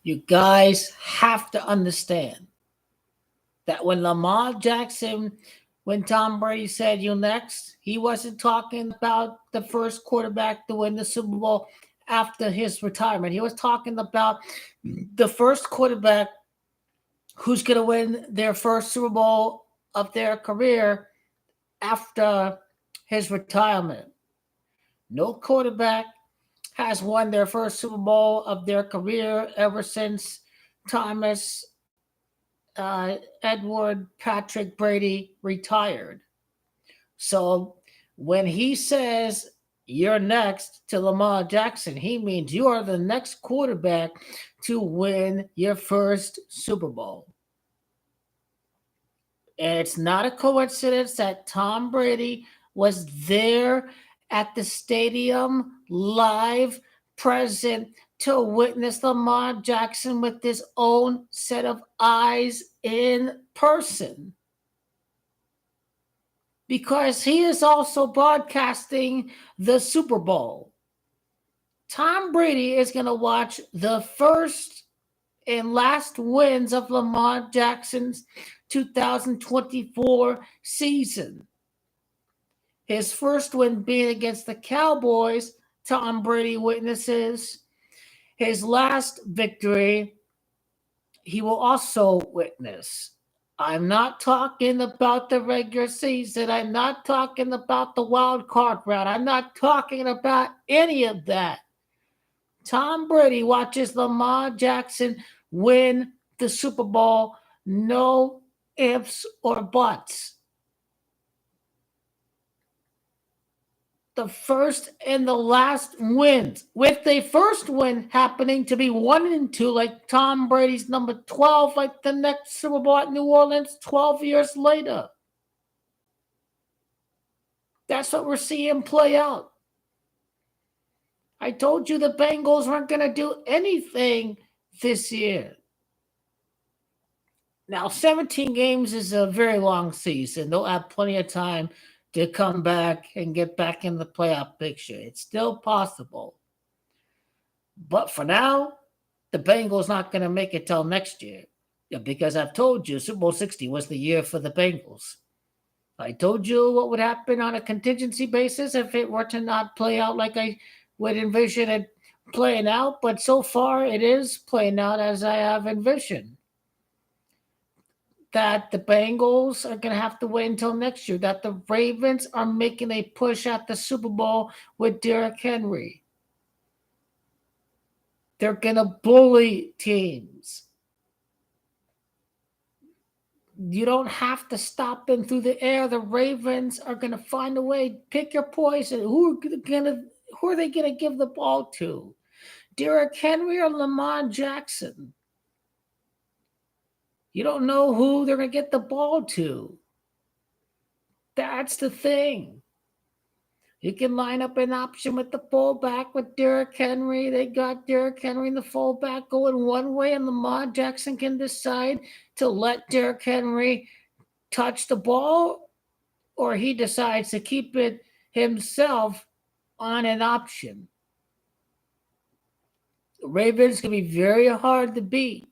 You guys have to understand that when Lamar Jackson, when Tom Brady said you next, he wasn't talking about the first quarterback to win the Super Bowl after his retirement. He was talking about the first quarterback who's going to win their first Super Bowl of their career after his retirement. No quarterback has won their first Super Bowl of their career ever since Thomas Edward Patrick Brady retired. So when he says you're next to Lamar Jackson, he means you are the next quarterback to win your first Super Bowl. And it's not a coincidence that Tom Brady was there at the stadium live, present to witness Lamar Jackson with his own set of eyes in person. Because he is also broadcasting the Super Bowl. Tom Brady is going to watch the first and last wins of Lamar Jackson's 2024 season. His first win being against the Cowboys, Tom Brady witnesses. His last victory, he will also witness. I'm not talking about the regular season. I'm not talking about the wild card round. I'm not talking about any of that. Tom Brady watches Lamar Jackson win the Super Bowl. No ifs or buts. The first and the last wins, with the first win happening to be 1-2, like Tom Brady's number 12, like the next Super Bowl at New Orleans 12 years later. That's what we're seeing play out. I told you the Bengals weren't going to do anything this year. Now, 17 games is a very long season. They'll have plenty of time to come back and get back in the playoff picture. It's still possible. But for now, the Bengals not going to make it till next year. Because I've told you, Super Bowl 60 was the year for the Bengals. I told you what would happen on a contingency basis if it were to not play out like I would envision it playing out. But so far, it is playing out as I have envisioned. That the Bengals are going to have to wait until next year, that the Ravens are making a push at the Super Bowl with Derrick Henry. They're going to bully teams. You don't have to stop them through the air. The Ravens are going to find a way. Pick your poison. Who are they going to give the ball to? Derrick Henry or Lamar Jackson? You don't know who they're going to get the ball to. That's the thing. You can line up an option with the fullback with Derrick Henry. They got Derrick Henry and the fullback going one way, and Lamar Jackson can decide to let Derrick Henry touch the ball, or he decides to keep it himself on an option. The Ravens can be very hard to beat.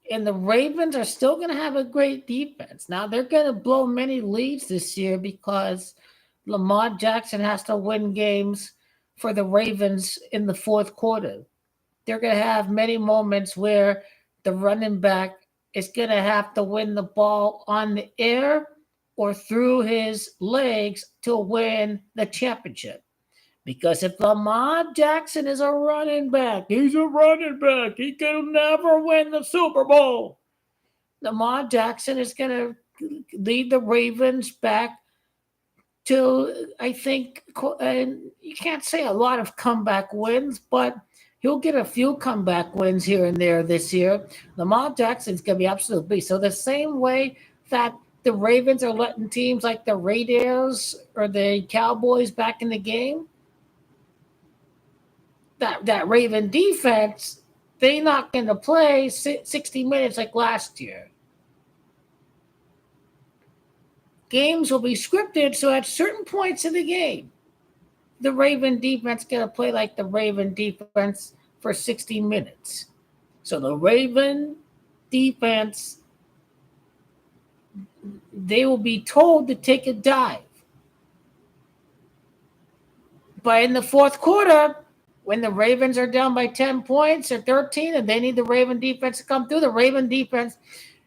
And the Ravens are still going to have a great defense. Now, they're going to blow many leads this year because Lamar Jackson has to win games for the Ravens in the fourth quarter. They're going to have many moments where the running back is going to have to win the ball on the air or through his legs to win the championship. Because if Lamar Jackson is a running back, he's a running back. He can never win the Super Bowl. Lamar Jackson is going to lead the Ravens back to, I think, and you can't say a lot of comeback wins, but he'll get a few comeback wins here and there this year. Lamar Jackson's going to be absolute beast. So the same way that the Ravens are letting teams like the Raiders or the Cowboys back in the game, that Raven defense, they're not going to play 60 minutes like last year. Games will be scripted, so at certain points in the game, the Raven defense going to play like the Raven defense for 60 minutes. So the Raven defense, they will be told to take a dive. But in the fourth quarter, when the Ravens are down by 10 points or 13 and they need the Raven defense to come through, the Raven defense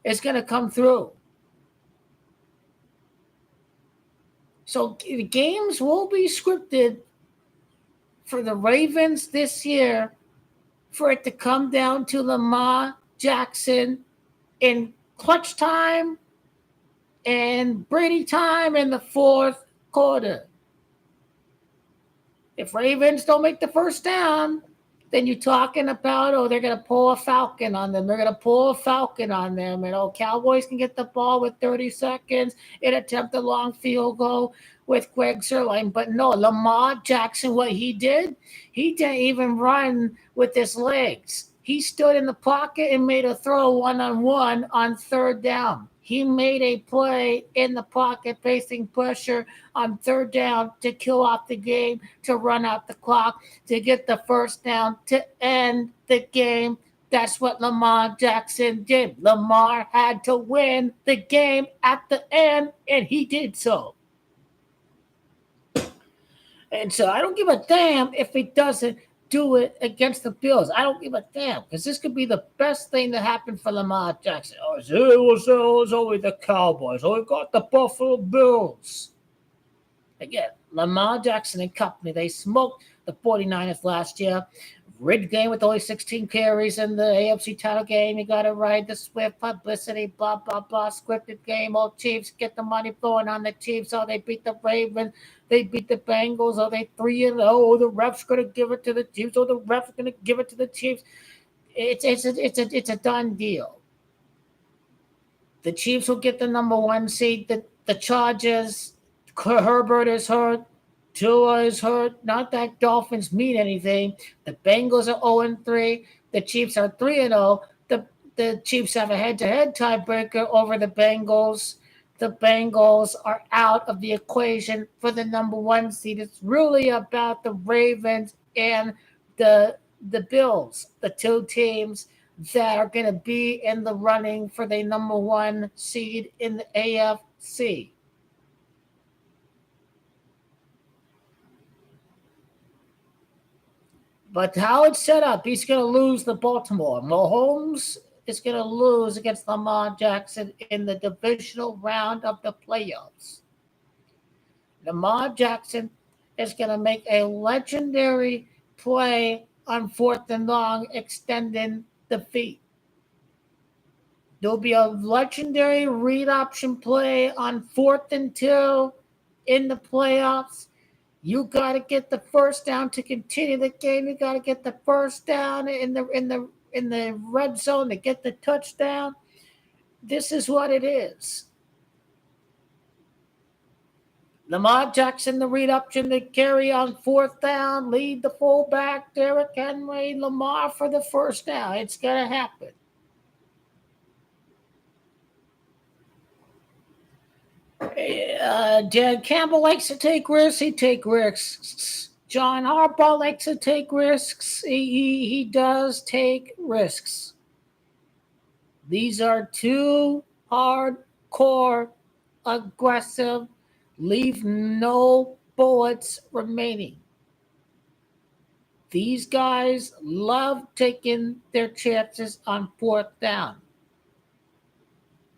is going to come through. So the games will be scripted for the Ravens this year for it to come down to Lamar Jackson in clutch time and Brady time in the fourth quarter. If Ravens don't make the first down, then you're talking about, oh, they're going to pull a Falcon on them. They're going to pull a Falcon on them. And, oh, Cowboys can get the ball with 30 seconds and attempt a long field goal with Greg Sirlein. But no, Lamar Jackson, what he didn't even run with his legs. He stood in the pocket and made a throw one-on-one on third down. He made a play in the pocket, facing pressure on third down to kill off the game, to run out the clock, to get the first down, to end the game. That's what Lamar Jackson did. Lamar had to win the game at the end, and he did so. And so I don't give a damn if he doesn't do it against the Bills. I don't give a damn, because this could be the best thing that happened for Lamar Jackson. Oh, it was only the Cowboys. Oh, we got the Buffalo Bills. Again, Lamar Jackson and company, they smoked the 49ers last year. Rigged game with only 16 carries in the AFC title game. You got to ride the swift publicity, blah, blah, blah, scripted game. Oh, Chiefs, get the money flowing on the Chiefs. Oh, they beat the Ravens. They beat the Bengals. Oh, they 3-0. Oh, the ref's going to give it to the Chiefs. Oh, the ref's going to give it to the Chiefs. It's a done deal. The Chiefs will get the number one seed. The Chargers, Herbert is hurt. Tua is hurt. Not that Dolphins mean anything. The Bengals are 0-3. The Chiefs are 3-0. The Chiefs have a head-to-head tiebreaker over the Bengals. The Bengals are out of the equation for the number one seed. It's really about the Ravens and the Bills, the two teams that are going to be in the running for the number one seed in the AFC. But how it's set up, he's going to lose the Baltimore. Mahomes is going to lose against Lamar Jackson in the divisional round of the playoffs. Lamar Jackson is going to make a legendary play on fourth and long, extending the feet. There'll be a legendary read option play on 4th and 2 in the playoffs. You got to get the first down to continue the game. You got to get the first down in the red zone to get the touchdown. This is what it is. Lamar Jackson, the read option to carry on 4th down, lead the fullback, Derrick Henry, Lamar for the first down. It's going to happen. Dan Campbell likes to take risks. He takes risks. John Harbaugh likes to take risks. He does take risks. These are two hardcore, aggressive, leave no bullets remaining. These guys love taking their chances on 4th down.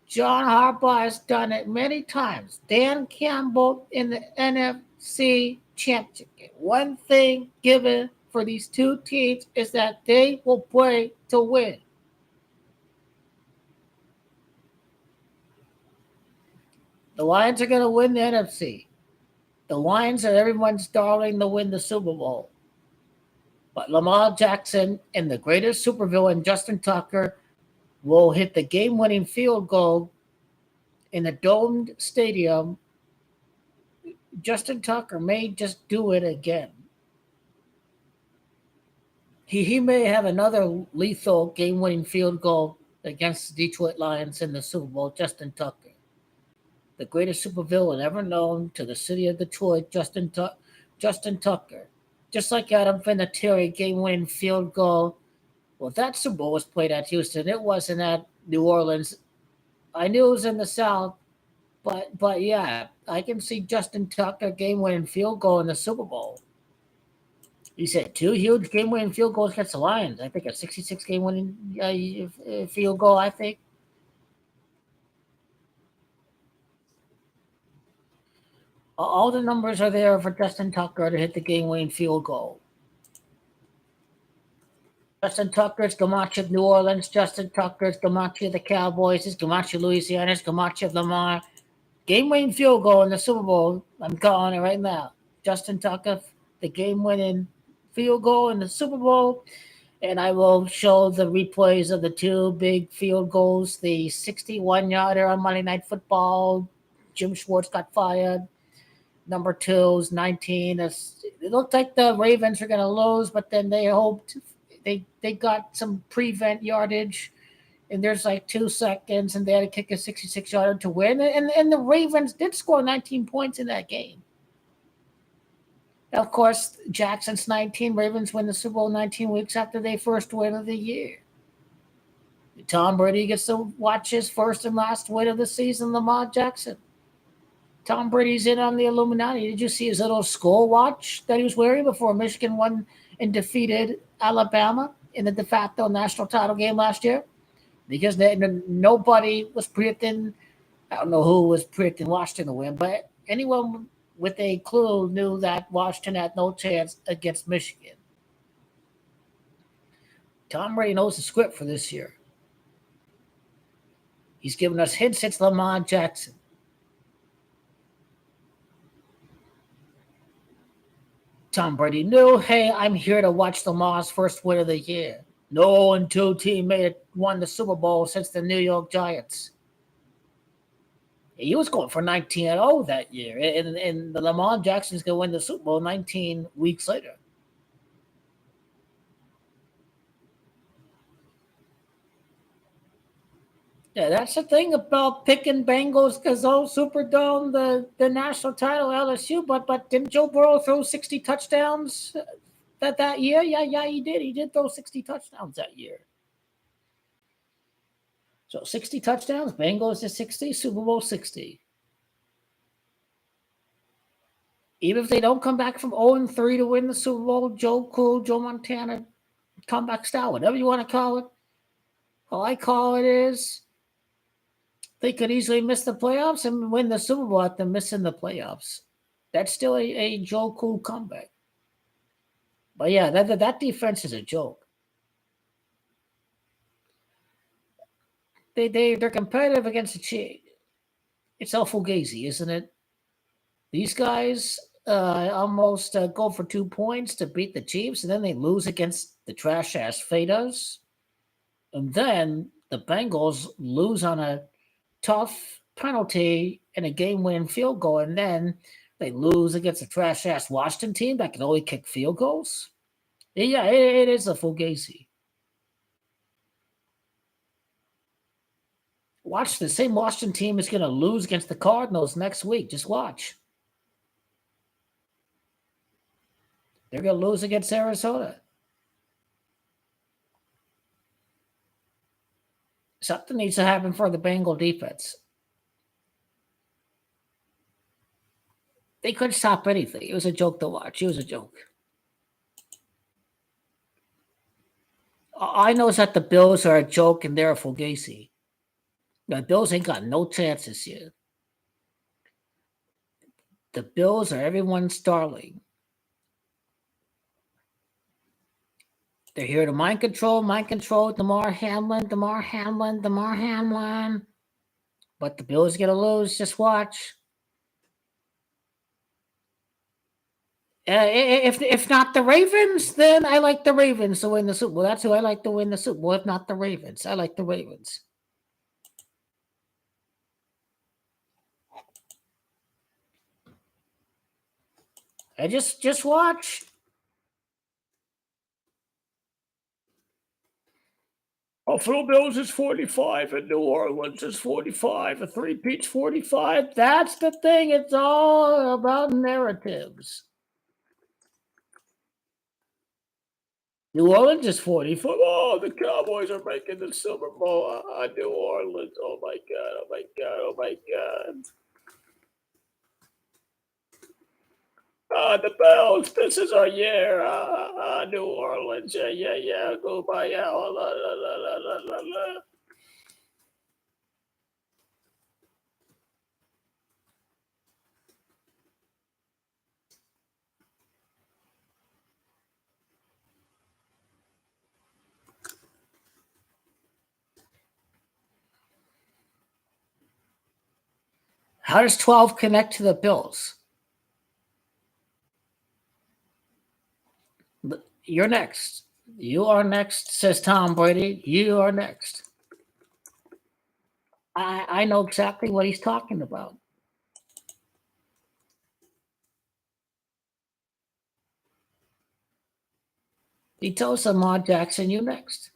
John Harbaugh has done it many times. Dan Campbell in the NFC Championship game. One thing given for these two teams is that they will play to win. The Lions are going to win the NFC. The Lions are everyone's darling to win the Super Bowl. But Lamar Jackson and the greatest supervillain, Justin Tucker, will hit the game-winning field goal in a domed stadium. Justin Tucker may just do it again. He may have another lethal game-winning field goal against the Detroit Lions in the Super Bowl. Justin Tucker, the greatest supervillain ever known to the city of Detroit. Justin Tucker Justin Tucker. Just like Adam Vinatieri, game-winning field goal. Well, that Super Bowl was played at Houston. It wasn't at New Orleans. I knew it was in the South, but yeah, I can see Justin Tucker game-winning field goal in the Super Bowl. He said two huge game-winning field goals against the Lions. I think a 66 game-winning field goal. I think all the numbers are there for Justin Tucker to hit the game-winning field goal. Justin Tucker's Gamache of New Orleans. Justin Tucker's Gamache of the Cowboys. It's Gamache of Louisiana. It's Gamache of Lamar. Game-winning field goal in the Super Bowl. I'm calling it right now. Justin Tucker, the game-winning field goal in the Super Bowl. And I will show the replays of the two big field goals. The 61-yarder on Monday Night Football. Jim Schwartz got fired. Number two is 19. It looked like the Ravens were going to lose, but then they hoped they got some prevent yardage, and there's like 2 seconds, and they had to kick a 66-yarder to win. And the Ravens did score 19 points in that game. Of course, Jackson's 19. Ravens win the Super Bowl 19 weeks after their first win of the year. Tom Brady gets to watch his first and last win of the season, Lamar Jackson. Tom Brady's in on the Illuminati. Did you see his little skull watch that he was wearing before Michigan won and defeated Alabama in the de facto national title game last year? Because nobody was predicting, I don't know who was predicting Washington to win, but anyone with a clue knew that Washington had no chance against Michigan. Tom Brady knows the script for this year. He's given us hints since Lamar Jackson. Tom Brady knew, hey, I'm here to watch Lamar's first win of the year. No 0-2 team won the Super Bowl since the New York Giants. He was going for 19-0 that year, and the Lamar Jackson's going to win the Super Bowl 19 weeks later. Yeah, that's the thing about picking Bengals because Superdome, the national title, LSU. But didn't Joe Burrow throw 60 touchdowns that year? Yeah, he did. He did throw 60 touchdowns that year. So 60 touchdowns, Bengals to 60, Super Bowl 60. Even if they don't come back from 0-3 to win the Super Bowl, Joe Cool, Joe Montana, comeback style, whatever you want to call it. All I call it is they could easily miss the playoffs and win the Super Bowl after missing the playoffs. That's still a Joe Cool comeback. But yeah, that defense is a joke. They're competitive against the Chiefs. It's all fugazi, isn't it? These guys almost go for 2 points to beat the Chiefs, and then they lose against the trash ass Fadas. And then the Bengals lose on a tough penalty and a game-winning field goal, and then they lose against a trash-ass Washington team that can only kick field goals. Yeah, it is a fugazi. Watch, the same Washington team is going to lose against the Cardinals next week. Just watch. They're going to lose against Arizona. Something needs to happen for the Bengal defense. They couldn't stop anything. It was a joke to watch. It was a joke. I know that the Bills are a joke and they're a fugazi. The Bills ain't got no chance this year. The Bills are everyone's darling. They're here to mind control, Damar Hamlin. But the Bills going to lose. Just watch. If not the Ravens, then I like the Ravens to win the Super Bowl. That's who I like to win the Super Bowl. If not the Ravens, I like the Ravens. I just watch. Buffalo Bills is 45 and New Orleans is 45. A three-peat's 45. That's the thing. It's all about narratives. New Orleans is 44. Oh, the Cowboys are making the Super Bowl. New Orleans. Oh my God. Oh my God. Oh my God. The Bells. This is our year. New Orleans. Yeah, yeah, yeah. Go by. Yeah. La, la, la, la, la, la, la. How does 12 connect to the Bills? You're next. You are next, says Tom Brady. You are next. I know exactly what he's talking about. He tells Lamar Jackson, you next.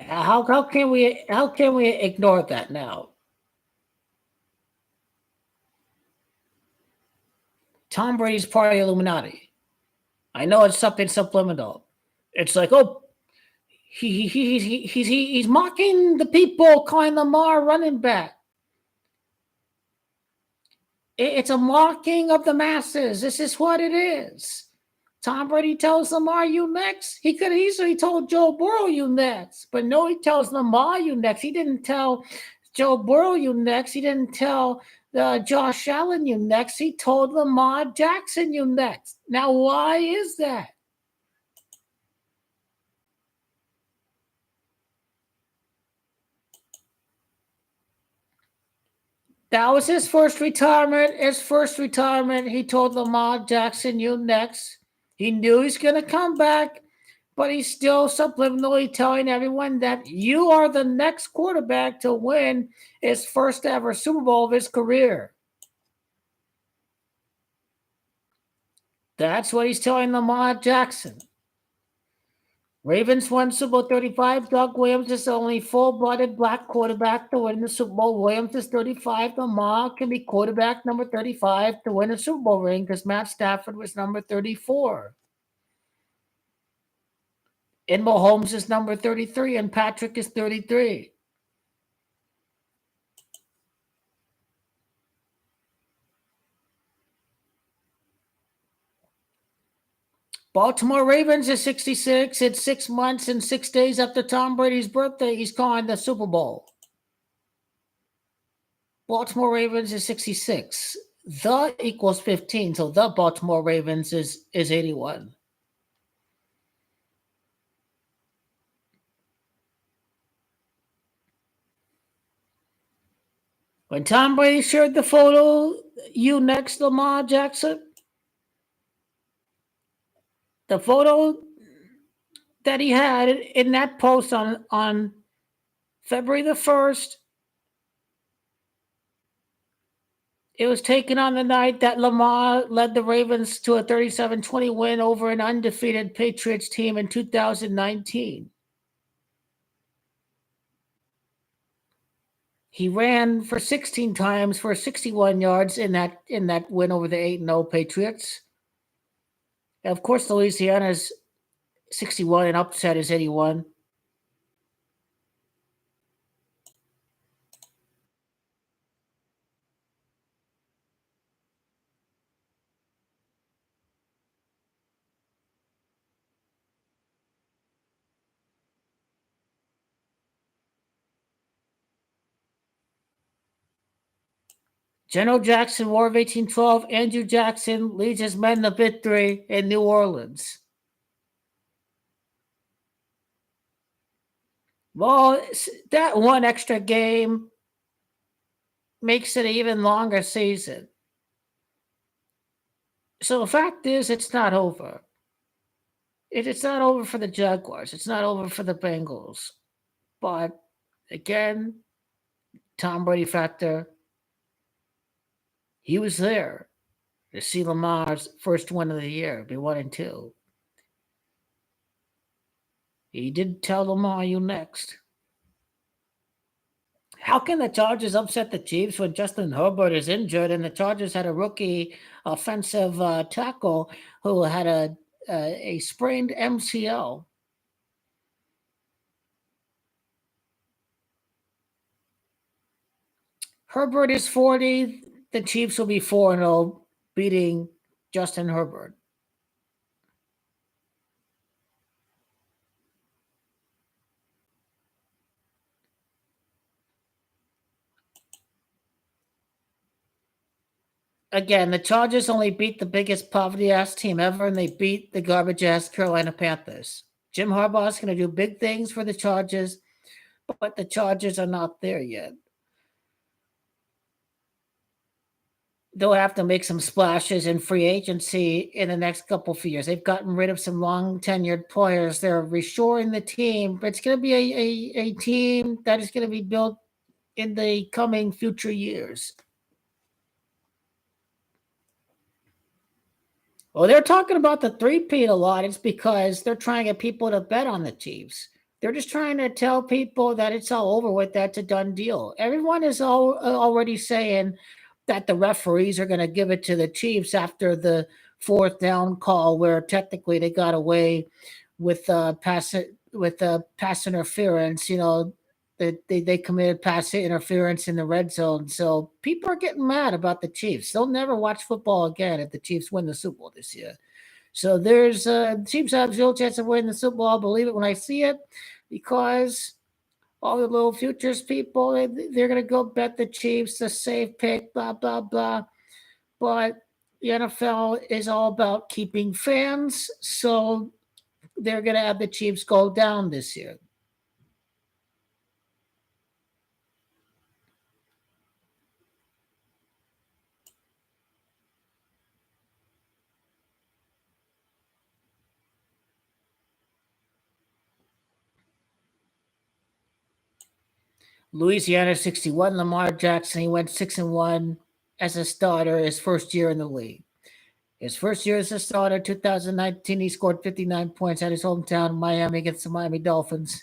How can we ignore that now? Tom Brady's part of the Illuminati. I know it's something subliminal. It's like, oh, he's mocking the people calling Lamar running back. It's a mocking of the masses. This is what it is. Tom Brady tells Lamar, you next. He could have easily told Joe Burrow, you next. But no, he tells Lamar, you next. He didn't tell Joe Burrow, you next. He didn't tell Josh Allen, you next. He told Lamar Jackson, you next. Now, why is that? That was his first retirement. His first retirement, he told Lamar Jackson, you next. He knew he's going to come back, but he's still subliminally telling everyone that you are the next quarterback to win his first ever Super Bowl of his career. That's what he's telling Lamar Jackson. Ravens won Super Bowl 35. Doug Williams is the only full-blooded black quarterback to win the Super Bowl. Williams is 35. Lamar can be quarterback number 35 to win a Super Bowl ring because Matt Stafford was number 34. And Mahomes is number 33 and Patrick is 33. Baltimore Ravens is 66. It's 6 months and 6 days after Tom Brady's birthday. He's calling the Super Bowl. Baltimore Ravens is 66. The equals 15. So the Baltimore Ravens is 81. When Tom Brady shared the photo, you next, Lamar Jackson, the photo that he had in that post on February the 1st, it was taken on the night that Lamar led the Ravens to a 37-20 win over an undefeated Patriots team in 2019. He ran for 16 times for 61 yards in that win over the 8-0 Patriots. And of course, Louisiana's 61 and upset is 81. General Jackson, War of 1812. Andrew Jackson leads his men to victory in New Orleans. Well, that one extra game makes it an even longer season. So the fact is, it's not over. It's not over for the Jaguars. It's not over for the Bengals. But again, Tom Brady factor, he was there to see Lamar's first win of the year, be 1-2. He did tell Lamar, you next. How can the Chargers upset the Chiefs when Justin Herbert is injured and the Chargers had a rookie offensive tackle who had a sprained MCL? Herbert is 40. The Chiefs will be 4-0, beating Justin Herbert. Again, the Chargers only beat the biggest poverty ass team ever, and they beat the garbage ass Carolina Panthers. Jim Harbaugh is going to do big things for the Chargers, but the Chargers are not there yet. They'll have to make some splashes in free agency in the next couple of years. They've gotten rid of some long tenured players. They're restoring the team, but it's going to be a team that is going to be built in the coming future years. Well, they're talking about the three-peat a lot. It's because they're trying to get people to bet on the Chiefs. They're just trying to tell people that it's all over with. That's a done deal. Everyone is already saying that the referees are going to give it to the Chiefs after the fourth down call, where technically they got away with pass interference. They committed pass interference in the red zone. So people are getting mad about the Chiefs. They'll never watch football again if the Chiefs win the Super Bowl this year. So there's Chiefs have zero chance of winning the Super Bowl. I'll believe it when I see it, because all the little futures people, they're going to go bet the Chiefs, the safe pick, blah, blah, blah. But the NFL is all about keeping fans. So they're going to have the Chiefs go down this year. Louisiana 61, Lamar Jackson, he went 6-1 as a starter his first year in the league. His first year as a starter, 2019, he scored 59 points at his hometown, Miami, against the Miami Dolphins.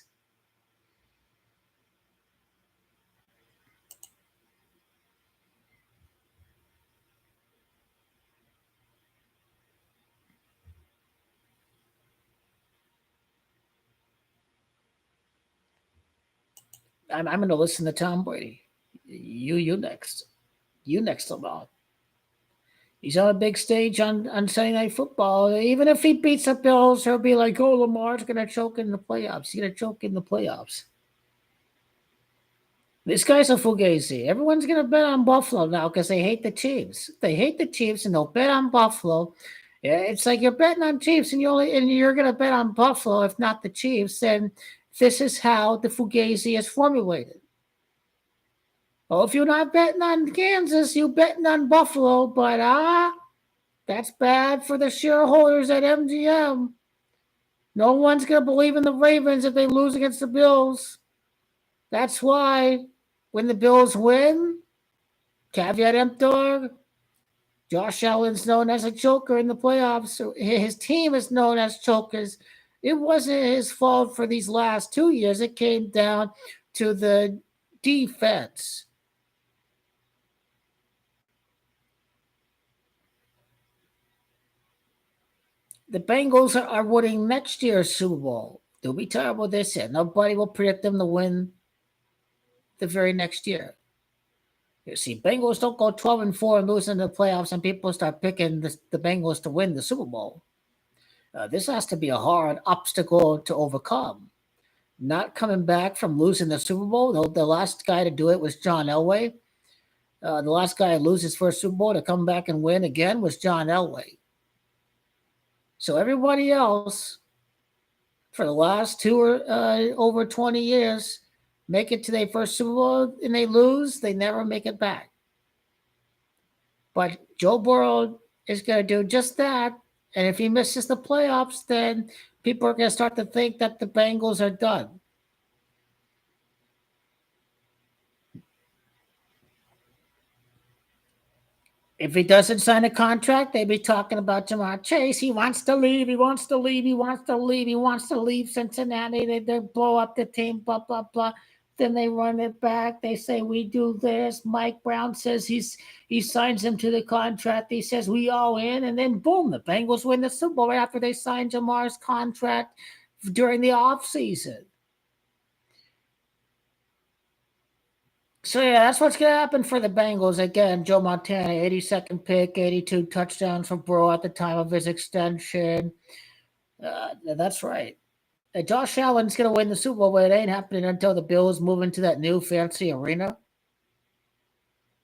I'm going to listen to Tom Brady. You next. You next, Lamar. He's on a big stage on Sunday Night Football. Even if he beats the Bills, he'll be like, "Oh, Lamar's going to choke in the playoffs. He's going to choke in the playoffs." This guy's a fugazi. Everyone's going to bet on Buffalo now because they hate the Chiefs. They hate the Chiefs and they'll bet on Buffalo. Yeah, it's like you're betting on Chiefs and you're going to bet on Buffalo, if not the Chiefs. And this is how the fugazi is formulated. Oh, if you're not betting on Kansas, you're betting on Buffalo. But that's bad for the shareholders at MGM. No one's going to believe in the Ravens if they lose against the Bills. That's why when the Bills win, caveat emptor, Josh Allen's known as a choker in the playoffs. His team is known as chokers. It wasn't his fault for these last 2 years. It came down to the defense. The Bengals are winning next year's Super Bowl. They'll be terrible this year. Nobody will predict them to win the very next year. You see, Bengals don't go 12-4 and lose in the playoffs, and people start picking the Bengals to win the Super Bowl. This has to be a hard obstacle to overcome. Not coming back from losing the Super Bowl. The last guy to do it was John Elway. The last guy to lose his first Super Bowl to come back and win again was John Elway. So everybody else, for the last two or over 20 years, make it to their first Super Bowl and they lose, they never make it back. But Joe Burrow is going to do just that. And if he misses the playoffs, then people are going to start to think that the Bengals are done. If he doesn't sign a contract, they'd be talking about Jamar Chase. He wants to leave. He wants to leave. He wants to leave. He wants to leave Cincinnati. They blow up the team, blah, blah, blah. Then they run it back. They say we do this. Mike Brown says he signs him to the contract. He says we all in, and then boom, the Bengals win the Super Bowl right after they signed Jamar's contract during the offseason. So yeah, that's what's gonna happen for the Bengals again. Joe Montana, 82nd pick, 82 touchdowns for Burrow at the time of his extension. That's right. Josh Allen's gonna win the Super Bowl, but it ain't happening until the Bills move into that new fancy arena,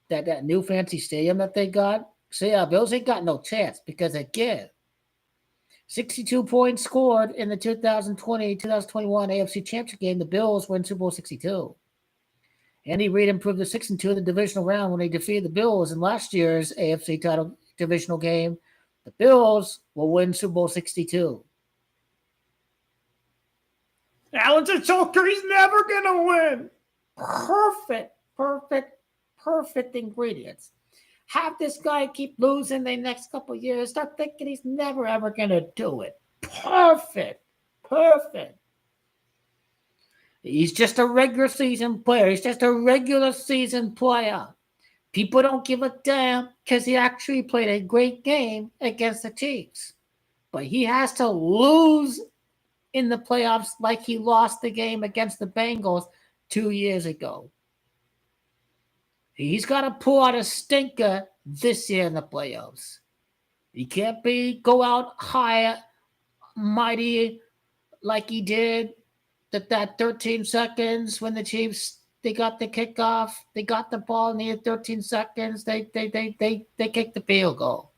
that new fancy stadium that they got. So yeah, Bills ain't got no chance because again, 62 points scored in the 2020-2021 AFC Championship game. The Bills win Super Bowl 62. Andy Reid improved to 6-2 in the divisional round when they defeated the Bills in last year's AFC title divisional game. The Bills will win Super Bowl 62. Allen's a choker. He's never going to win. Perfect ingredients. Have this guy keep losing the next couple of years. Start thinking he's never, ever going to do it. Perfect. He's just a regular season player. He's just a regular season player. People don't give a damn because he actually played a great game against the Chiefs. But he has to lose in the playoffs like he lost the game against the Bengals 2 years ago. He's got to pull out a stinker this year in the playoffs. He can't go out high, mighty like he did that 13 seconds when the Chiefs they got the kickoff, they got the ball, needed 13 seconds, they kicked the field goal.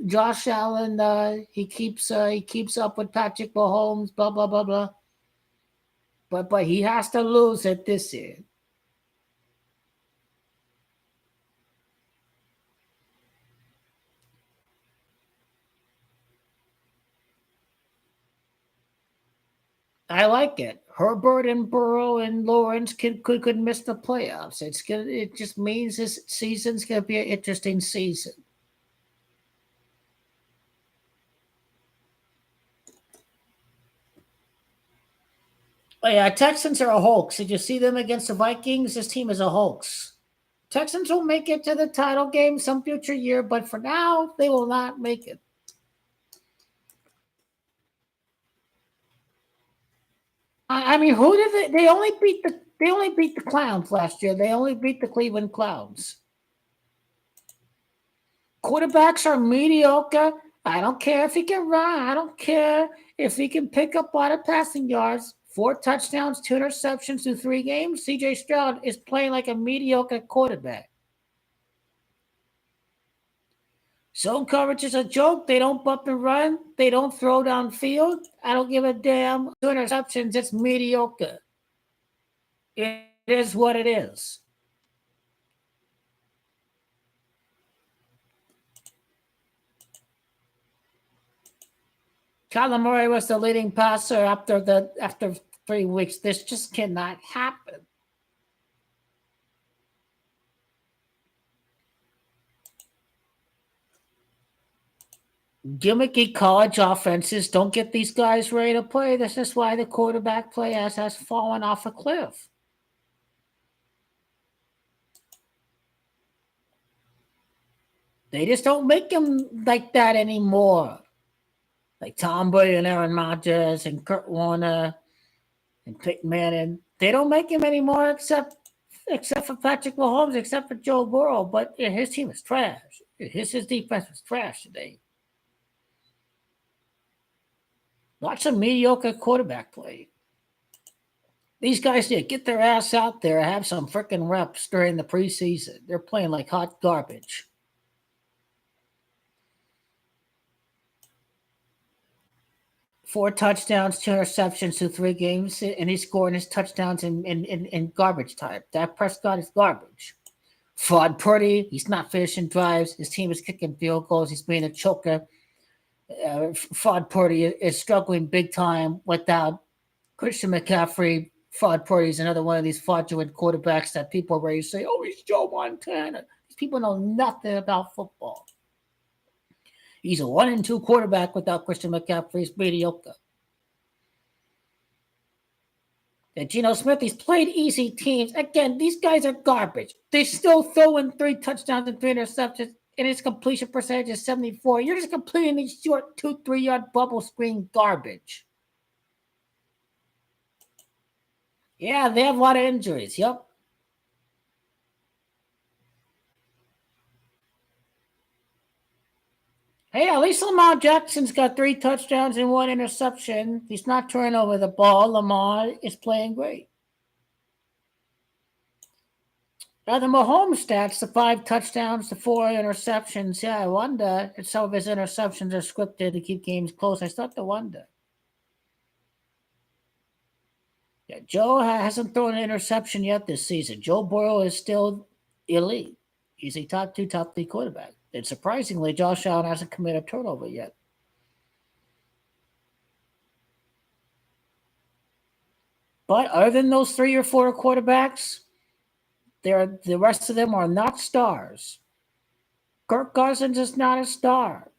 Josh Allen, he keeps up with Patrick Mahomes, blah blah blah blah. But he has to lose it this year. I like it. Herbert and Burrow and Lawrence could miss the playoffs. It just means this season's gonna be an interesting season. Oh yeah, Texans are a hoax. Did you see them against the Vikings? This team is a hoax. Texans will make it to the title game some future year, but for now, they will not make it. I mean, who did they only beat the Clowns last year. They only beat the Cleveland Clowns. Quarterbacks are mediocre. I don't care if he can run. I don't care if he can pick up a lot of passing yards. 4 touchdowns, 2 interceptions through 3 games. CJ Stroud is playing like a mediocre quarterback. Zone coverage is a joke. They don't bump and run. They don't throw downfield. I don't give a damn. 2 interceptions. It's mediocre. It is what it is. Kyler Murray was the leading passer after 3 weeks. This just cannot happen. Gimmicky college offenses don't get these guys ready to play. This is why the quarterback play has fallen off a cliff. They just don't make them like that anymore. Like Tom Brady and Aaron Rodgers and Kurt Warner and Peyton Manning. They don't make him anymore except for Patrick Mahomes, except for Joe Burrow. But his team is trash. His defense was trash today. Watch some mediocre quarterback play. These guys need to get their ass out there and have some freaking reps during the preseason. They're playing like hot garbage. Four touchdowns, 2 interceptions through 3 games, and he's scoring his touchdowns in garbage time. Dak Prescott is garbage. Fraud Purdy, he's not finishing drives. His team is kicking field goals. He's being a choker. Fraud Purdy is struggling big time without Christian McCaffrey. Fraud Purdy is another one of these fraudulent quarterbacks that people are ready to say, oh, he's Joe Montana. These people know nothing about football. He's a 1-2 quarterback without Christian McCaffrey. He's mediocre. And Geno Smith, he's played easy teams. Again, these guys are garbage. They still throw in 3 touchdowns and 3 interceptions, and his completion percentage is 74. You're just completing these short 2, 3 yard bubble screen garbage. Yeah, they have a lot of injuries. Yep. Hey, at least Lamar Jackson's got 3 touchdowns and 1 interception. He's not turning over the ball. Lamar is playing great. Now the Mahomes stats, the 5 touchdowns, the 4 interceptions. Yeah, I wonder if some of his interceptions are scripted to keep games close. I start to wonder. Yeah, Joe hasn't thrown an interception yet this season. Joe Burrow is still elite. He's a top 3 quarterback. And surprisingly, Josh Allen hasn't committed a turnover yet. But other than those 3 or 4 quarterbacks, the rest of them are not stars. Kirk Cousins is not a star.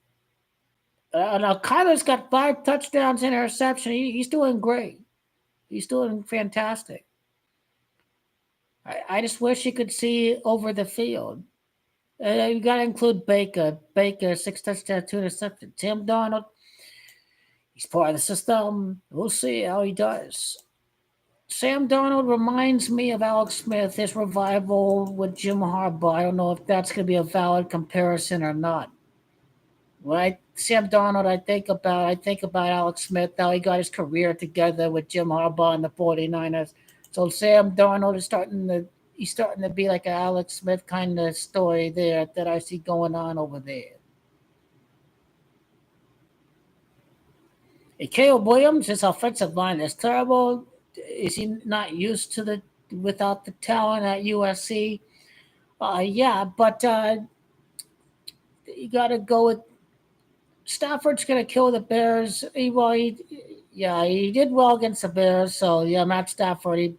Now Kyler's got 5 touchdowns and interception. He's doing great. He's doing fantastic. I just wish you could see over the field. You got to include Baker. Baker, 6 touchdowns, 2 interceptions. Tim Darnold, he's part of the system. We'll see how he does. Sam Darnold reminds me of Alex Smith, his revival with Jim Harbaugh. I don't know if that's going to be a valid comparison or not. When Sam Darnold, I think about Alex Smith, how he got his career together with Jim Harbaugh and the 49ers. So Sam Darnold is starting to be like an Alex Smith kind of story there that I see going on over there. And Caleb Williams, his offensive line is terrible. Is he not used to the without the talent at USC? Yeah, but you got to go with Stafford's going to kill the Bears. He did well against the Bears. So yeah, Matt Stafford,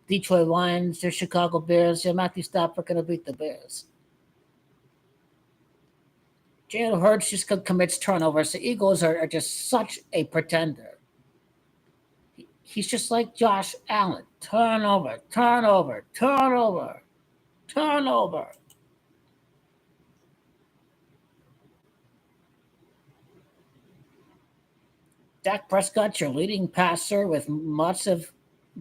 Detroit Lions, the Chicago Bears. Yeah, Matthew Stafford going to beat the Bears. Jalen Hurts just commits turnovers. The Eagles are just such a pretender. He's just like Josh Allen. Turnover, turnover, turnover, turnover. Dak Prescott's your leading passer with lots of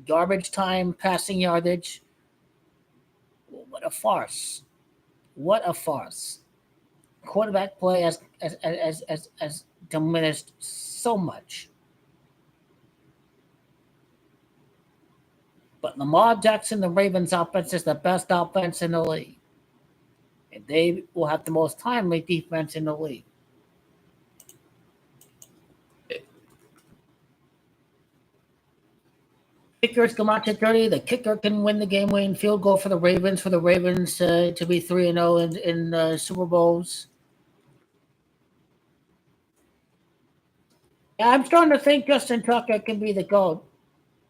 garbage time passing yardage. What a farce. What a farce. Quarterback play has diminished so much. But Lamar Jackson, the Ravens offense is the best offense in the league. And they will have the most timely defense in the league. Kickers come out to 30. The kicker can win the game winning field goal for the Ravens, to be 3-0 in Super Bowls. Yeah, I'm starting to think Justin Tucker can be the GOAT.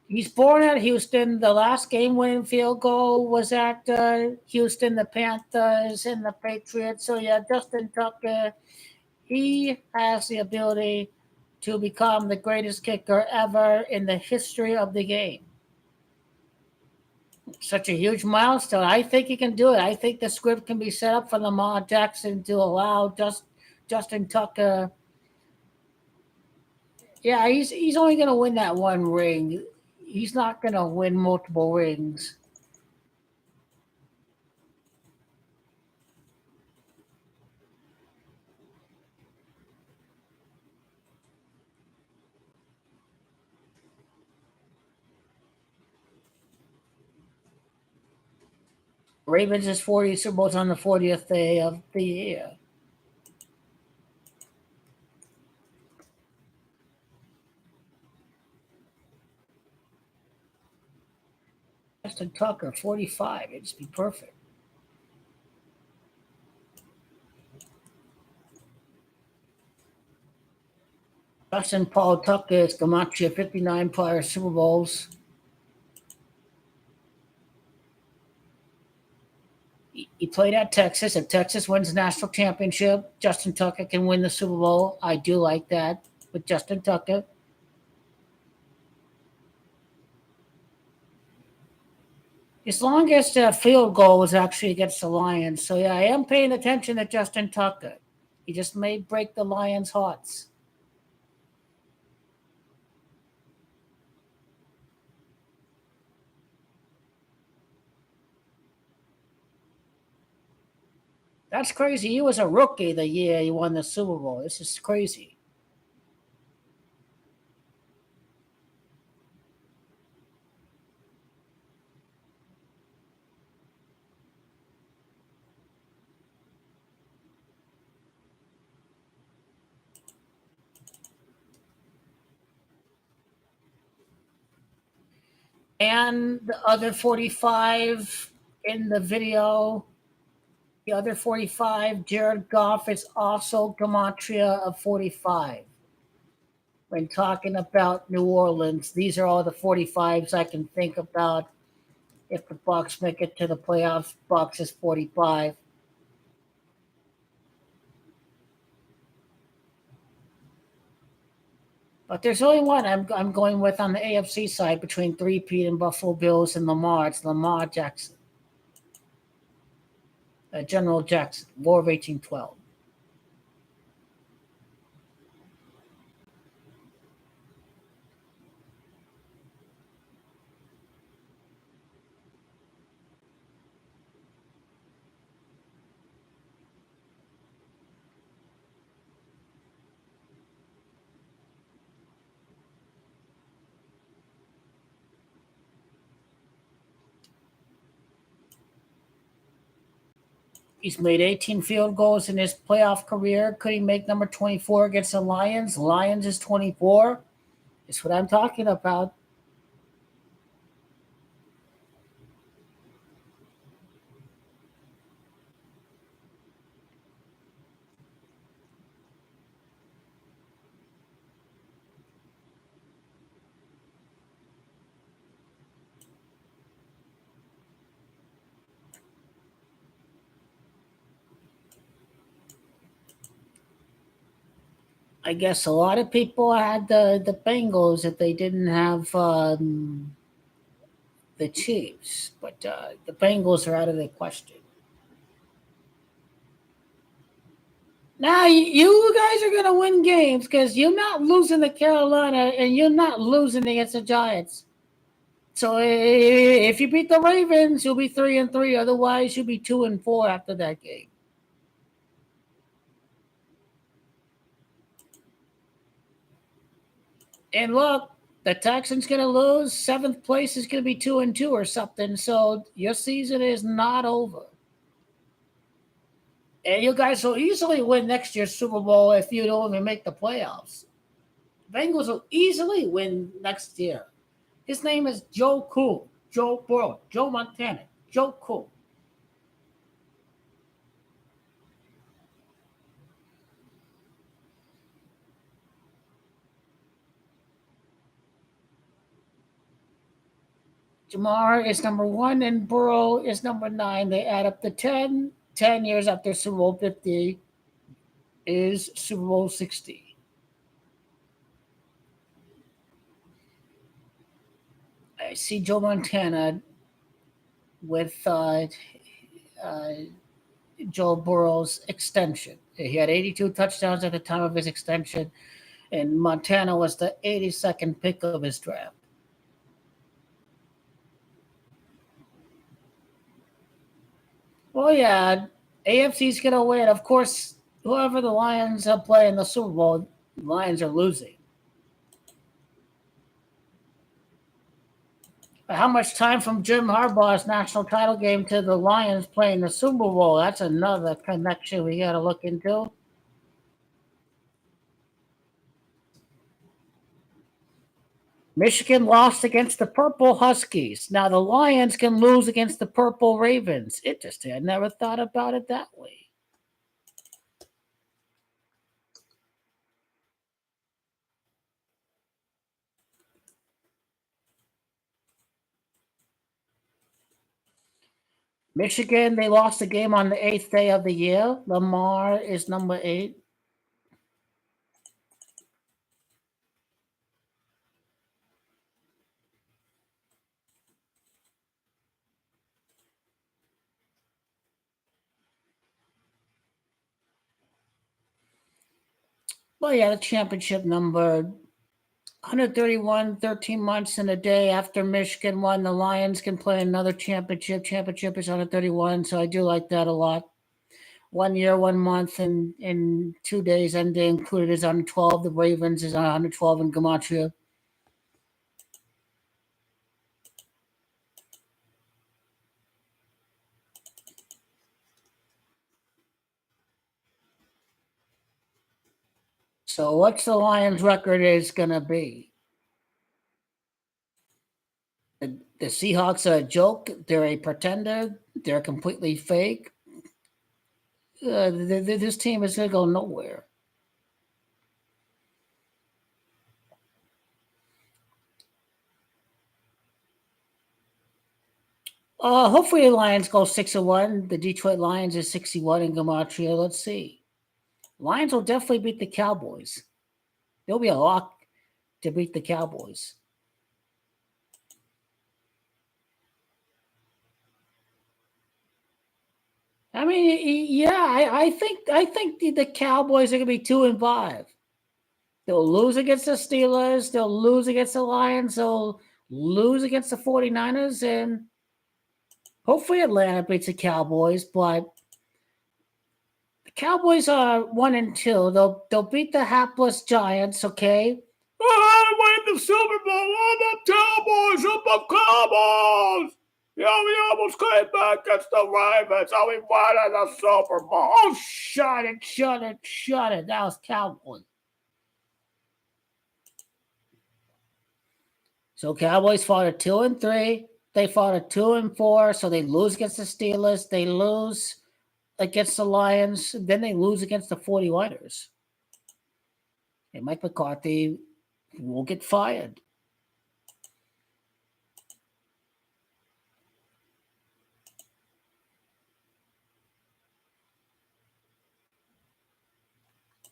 He's born at Houston. The last game winning field goal was at Houston, the Panthers, and the Patriots. So, yeah, Justin Tucker, he has the ability to become the greatest kicker ever in the history of the game. Such a huge milestone. I think he can do it. I think the script can be set up for Lamar Jackson to allow Justin Tucker. Yeah, he's only going to win that one ring. He's not going to win multiple rings. Ravens is 40 Super Bowls on the 40th day of the year. Justin Tucker, 45. It'd just be perfect. Justin Paul Tucker is Gamache, 59 prior Super Bowls. He played at Texas. If Texas wins the national championship, Justin Tucker can win the Super Bowl. I do like that with Justin Tucker. As long as the field goal was actually against the Lions. So yeah, I am paying attention to Justin Tucker. He just may break the Lions' hearts. That's crazy. He was a rookie the year he won the Super Bowl. This is crazy. And the other 45 in the video, the other 45, Jared Goff is also gematria of 45. When talking about New Orleans, these are all the 45s I can think about. If the Bucks make it to the playoffs, Bucks is 45. But there's only one I'm going with on the AFC side between three-peat and Buffalo Bills and Lamar. It's Lamar Jackson, General Jackson, War of 1812. He's made 18 field goals in his playoff career. Could he make number 24 against the Lions? Lions is 24. That's what I'm talking about. I guess a lot of people had the Bengals if they didn't have the Chiefs, but the Bengals are out of the question. Now you guys are gonna win games because you're not losing to Carolina and you're not losing against the Giants. So if you beat the Ravens, you'll be 3-3. Otherwise, you'll be 2-4 after that game. And look, the Texans gonna lose. Seventh place is gonna be 2-2 or something. So your season is not over. And you guys will easily win next year's Super Bowl if you don't even make the playoffs. Bengals will easily win next year. His name is Joe Cool, Joe Burrow, Joe Montana, Joe Cool. Jamar is number one and Burrow is number nine. They add up to 10. 10 years after Super Bowl 50 is Super Bowl 60. I see Joe Montana with uh, Joe Burrow's extension. He had 82 touchdowns at the time of his extension, and Montana was the 82nd pick of his draft. Well, yeah, AFC's gonna win. Of course, whoever the Lions play in the Super Bowl, Lions are losing. How much time from Jim Harbaugh's national title game to the Lions playing the Super Bowl? That's another connection we got to look into. Michigan lost against the Purple Huskies. Now the Lions can lose against the Purple Ravens. Interesting. I never thought about it that way. Michigan, they lost the game on the eighth day of the year. Lamar is number 8. Well, yeah, the championship number 131, 13 months and a day after Michigan won. The Lions can play another championship. Championship is 131, so I do like that a lot. 1 year, 1 month, and 2 days, and they included is 112. The Ravens is on 112 in Gematria. So what's the Lions' record is going to be? The Seahawks are a joke. They're a pretender. They're completely fake. This team is going to go nowhere. Hopefully the Lions go 6-1. The Detroit Lions is 61 in Gematria. Let's see. Lions will definitely beat the Cowboys. There'll be a lock to beat the Cowboys. I mean, yeah, I think the Cowboys are gonna be 2-5. They'll lose against the Steelers. They'll lose against the Lions. They'll lose against the 49ers. And hopefully Atlanta beats the Cowboys. But the Cowboys are 1-2. They'll beat the hapless Giants, okay? I win the Super Bowl. I'm the Cowboys. I'm the Cowboys. Yeah, we almost came back against the Ravens. Oh, we won in the Super Bowl. Oh, shut it, shut it, shut it. That was Cowboys. So Cowboys fought at 2-3. They fought at 2-4. So they lose against the Steelers. They lose against the Lions. Then they lose against the 49ers. And Mike McCarthy will get fired.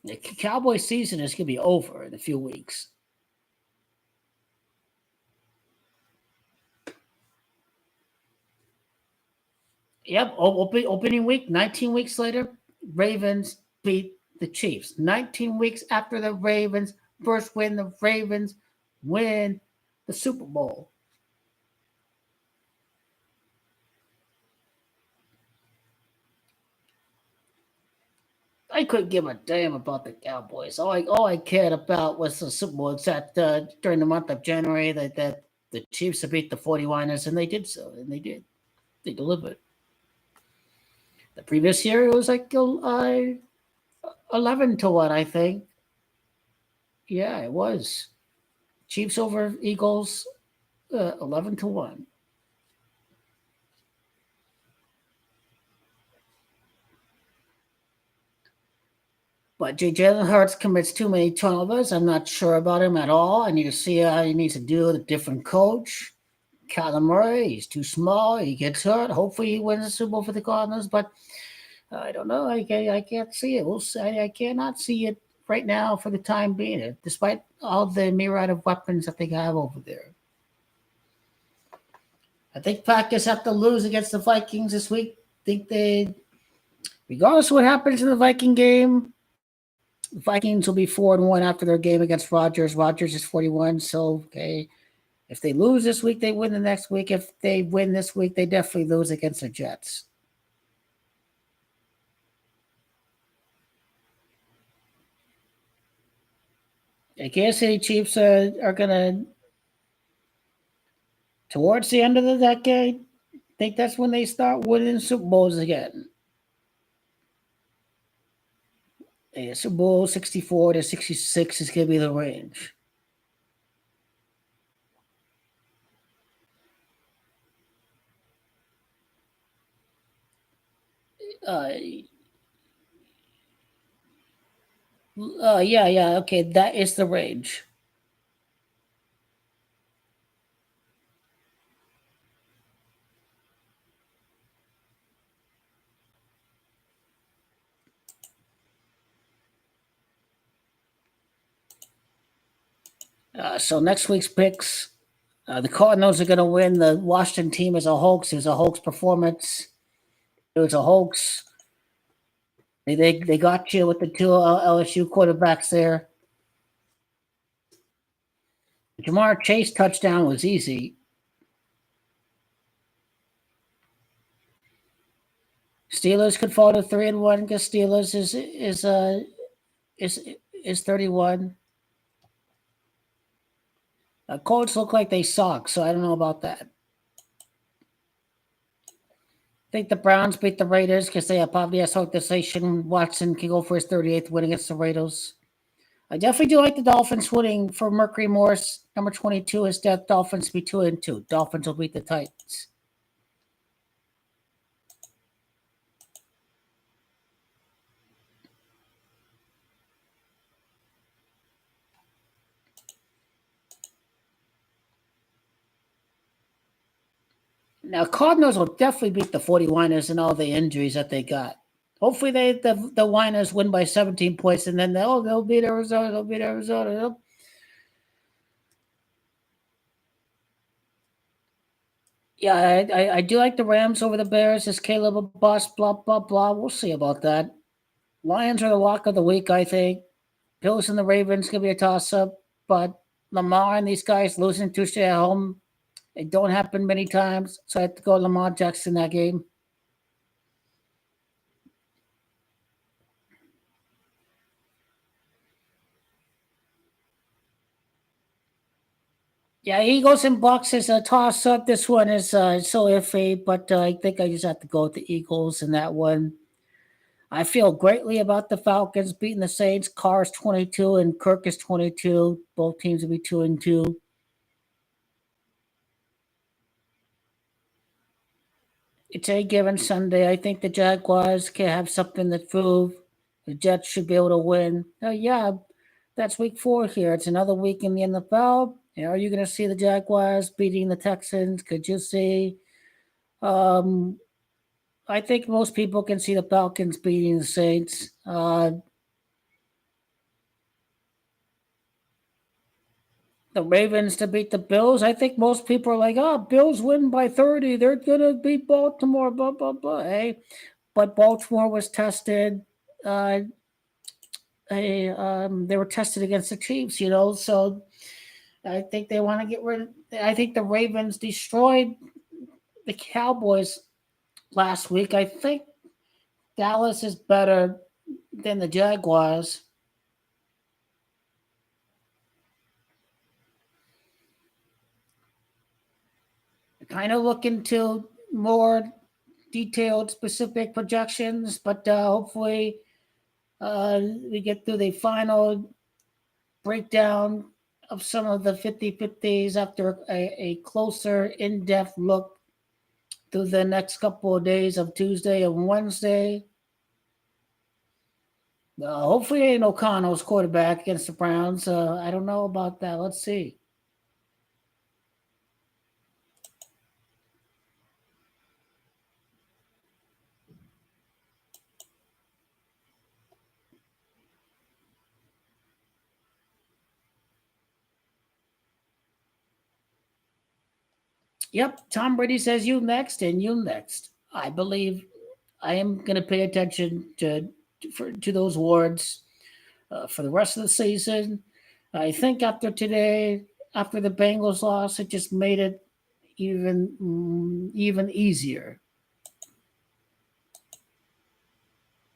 The Cowboy season is going to be over in a few weeks. Yep, opening week, 19 weeks later, Ravens beat the Chiefs. 19 weeks after the Ravens first win, the Ravens win the Super Bowl. I couldn't give a damn about the Cowboys. All I cared about was the Super Bowl. It's that during the month of January that the Chiefs beat the 49ers, and they did so, and they did. They delivered. The previous year, it was like 11-1, I think. Yeah, it was. Chiefs over Eagles, 11-1. But Jalen Hurts commits too many turnovers. I'm not sure about him at all. I need to see how he needs to do with a different coach. Kyler Murray, he's too small. He gets hurt. Hopefully, he wins the Super Bowl for the Cardinals. But I don't know. I can't see it. We'll see. I cannot see it right now for the time being, despite all the myriad of weapons that they have over there. I think Packers have to lose against the Vikings this week. I think regardless of what happens in the Viking game, the Vikings will be 4-1 after their game against Rodgers. Rodgers is 41. So, okay, if they lose this week, they win the next week. If they win this week, they definitely lose against the Jets. The Kansas City Chiefs are going to, towards the end of the decade, I think that's when they start winning Super Bowls again. Super Bowl 64 to 66 is going to be the range. Yeah, okay, that is the range. So next week's picks, the Cardinals are going to win. The Washington team is a hoax. It was a hoax performance. It was a hoax. They got you with the two LSU quarterbacks there. Jamar Chase touchdown was easy. Steelers could fall to 3-1 because Steelers is is 31. Colts look like they suck, so I don't know about that. I think the Browns beat the Raiders because they have probably a organization. Watson can go for his 38th win against the Raiders. I definitely do like the Dolphins winning for Mercury Morris. Number 22 is that Dolphins be 2-2. Dolphins will beat the Titans. Now, Cardinals will definitely beat the 49ers and all the injuries that they got. Hopefully, the Winers win by 17 points, and then they'll beat Arizona. They'll beat Arizona. Yeah, I do like the Rams over the Bears. Is Caleb a bust? Blah blah blah. We'll see about that. Lions are the lock of the week, I think. Bills and the Ravens gonna be a toss up, but Lamar and these guys losing Tuesday at home, it don't happen many times. So I have to go Lamar Jackson that game. Yeah, Eagles and Bucks is a toss up. This one is so iffy, but I think I just have to go with the Eagles in that one. I feel greatly about the Falcons beating the Saints. Carr is 22 and Kirk is 22. Both teams will be 2-2. It's a given Sunday. I think the Jaguars can have something to prove. The Jets should be able to win. Yeah, that's week 4 here. It's another week in the NFL. Are you going to see the Jaguars beating the Texans? Could you see? Um, I think most people can see the Falcons beating the Saints. The Ravens to beat the Bills. I think most people are like, oh, Bills win by 30. They're going to beat Baltimore, blah, blah, blah. Hey, but Baltimore was tested. Uh, they were tested against the Chiefs, so I think they want to get rid of. I think the Ravens destroyed the Cowboys last week. I think Dallas is better than the Jaguars. Kind of look into more detailed, specific projections, but hopefully we get through the final breakdown of some of the 50-50s after a closer, in-depth look through the next couple of days of Tuesday and Wednesday. Hopefully, ain't O'Connell's quarterback against the Browns. I don't know about that. Let's see. Yep, Tom Brady says you next and you next. I believe I am going to pay attention to those awards for the rest of the season. I think after today, after the Bengals loss, it just made it even easier.